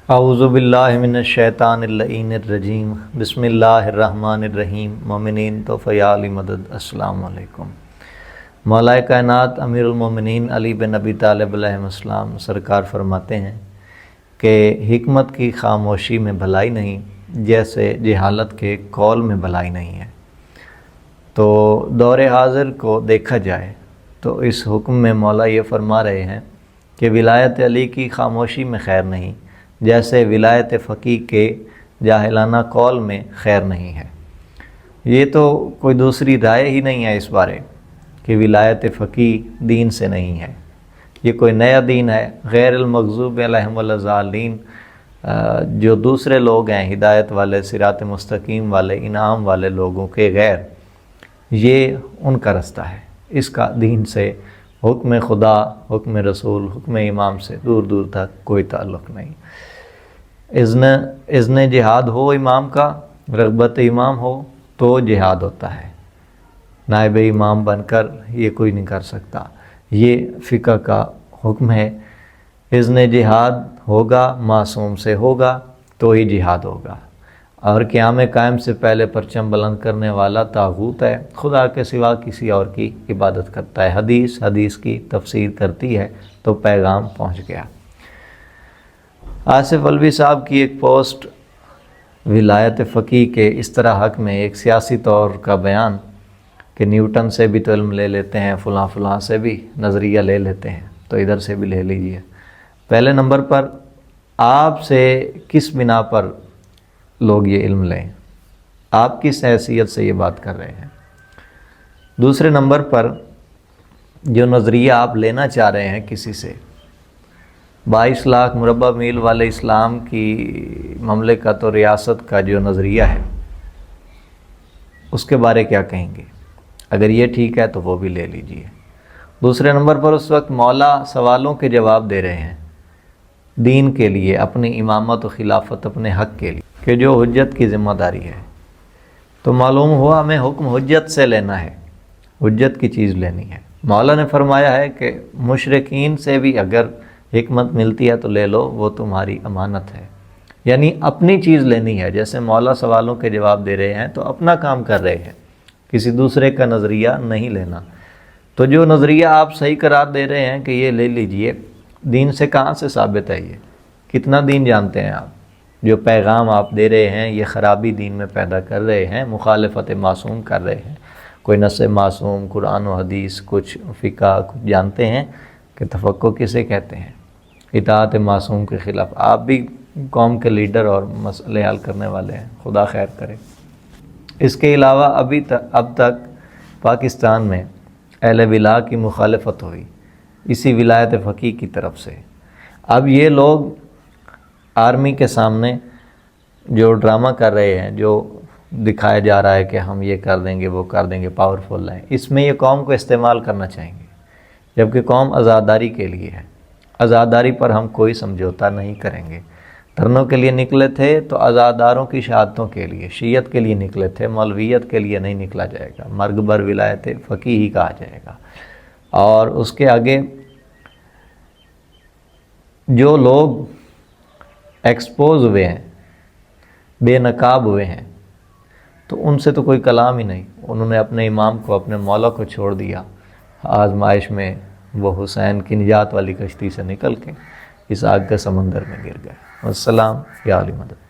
اعوذ باللہ من الشیطان اللعین الرجیم بسم اللہ الرحمن الرحیم مومنین تو فیال مدد السلام علیکم۔ مولا کائنات امیر المومنین علی بن ابی طالب علیہ السلام سرکار فرماتے ہیں کہ حکمت کی خاموشی میں بھلائی نہیں جیسے جہالت کے قول میں بھلائی نہیں ہے۔ تو دور حاضر کو دیکھا جائے تو اس حکم میں مولا یہ فرما رہے ہیں کہ ولایت علی کی خاموشی میں خیر نہیں جیسے ولایت فقیہ کے جاہلانہ قول میں خیر نہیں ہے۔ یہ تو کوئی دوسری رائے ہی نہیں ہے اس بارے کہ ولایت فقیہ دین سے نہیں ہے، یہ کوئی نیا دین ہے غیر المغضوب علیہم ولا الضالین۔ جو دوسرے لوگ ہیں ہدایت والے، صراط مستقیم والے، انعام والے لوگوں کے غیر، یہ ان کا رستہ ہے۔ اس کا دین سے، حکم خدا، حکم رسول، حکم امام سے دور دور تک کوئی تعلق نہیں۔ اذن جہاد ہو امام کا، رغبت امام ہو تو جہاد ہوتا ہے، نائب امام بن کر یہ کوئی نہیں کر سکتا۔ یہ فقہ کا حکم ہے، اذن جہاد ہوگا، معصوم سے ہوگا تو ہی جہاد ہوگا۔ اور قیام قائم سے پہلے پرچم بلند کرنے والا طاغوت ہے، خدا کے سوا کسی اور کی عبادت کرتا ہے۔ حدیث کی تفسیر کرتی ہے تو پیغام پہنچ گیا۔ آصف الوی صاحب کی ایک پوسٹ ولایت فقیہ کے اس طرح حق میں ایک سیاسی طور کا بیان کہ نیوٹن سے بھی تو علم لے لیتے ہیں، فلاں سے بھی نظریہ لے لیتے ہیں، تو ادھر سے بھی لے لیجئے۔ پہلے نمبر پر آپ سے کس بنا پر لوگ یہ علم لیں؟ آپ کس حیثیت سے یہ بات کر رہے ہیں؟ دوسرے نمبر پر جو نظریہ آپ لینا چاہ رہے ہیں کسی سے، 22 لاکھ مربع میل والے اسلام کی مملکت اور ریاست کا جو نظریہ ہے، اس کے بارے کیا کہیں گے؟ اگر یہ ٹھیک ہے تو وہ بھی لے لیجئے۔ دوسرے نمبر پر اس وقت مولا سوالوں کے جواب دے رہے ہیں دین کے لیے، اپنی امامت و خلافت، اپنے حق کے لیے، کہ جو حجت کی ذمہ داری ہے۔ تو معلوم ہوا ہمیں حکم حجت سے لینا ہے، حجت کی چیز لینی ہے۔ مولا نے فرمایا ہے کہ مشرکین سے بھی اگر حکمت ملتی ہے تو لے لو، وہ تمہاری امانت ہے، یعنی اپنی چیز لینی ہے۔ جیسے مولا سوالوں کے جواب دے رہے ہیں تو اپنا کام کر رہے ہیں، کسی دوسرے کا نظریہ نہیں لینا۔ تو جو نظریہ آپ صحیح قرار دے رہے ہیں کہ یہ لے لیجئے، دین سے کہاں سے ثابت ہے؟ یہ کتنا دین جانتے ہیں آپ؟ جو پیغام آپ دے رہے ہیں یہ خرابی دین میں پیدا کر رہے ہیں، مخالفت معصوم کر رہے ہیں۔ کوئی نص معصوم، قرآن و حدیث، کچھ فقہ، کچھ جانتے ہیں کہ تفقہ کسے کہتے ہیں؟ اطاعت معصوم کے خلاف۔ آپ بھی قوم کے لیڈر اور مسئلے حل کرنے والے ہیں، خدا خیر کرے۔ اس کے علاوہ اب تک پاکستان میں اہل ولا کی مخالفت ہوئی اسی ولایت فقیہ کی طرف سے۔ اب یہ لوگ آرمی کے سامنے جو ڈرامہ کر رہے ہیں، جو دکھایا جا رہا ہے کہ ہم یہ کر دیں گے، وہ کر دیں گے، پاورفل ہیں، اس میں یہ قوم کو استعمال کرنا چاہیں گے، جبکہ قوم آزاداری کے لیے ہے۔ آزاداری پر ہم کوئی سمجھوتا نہیں کریں گے۔ دھرنوں کے لیے نکلے تھے تو آزاداروں کی شہادتوں کے لیے، شیعت کے لیے نکلے تھے، مولویت کے لیے نہیں نکلا جائے گا، مرگ بر ولایت فقیہ ہی کہا جائے گا۔ اور اس کے آگے جو لوگ ایکسپوز ہوئے ہیں، بے نقاب ہوئے ہیں، تو ان سے تو کوئی کلام ہی نہیں۔ انہوں نے اپنے امام کو، اپنے مولا کو چھوڑ دیا آزمائش میں، وہ حسین کی نجات والی کشتی سے نکل کے اس آگ کے سمندر میں گر گئے۔ والسلام یا علی مدد۔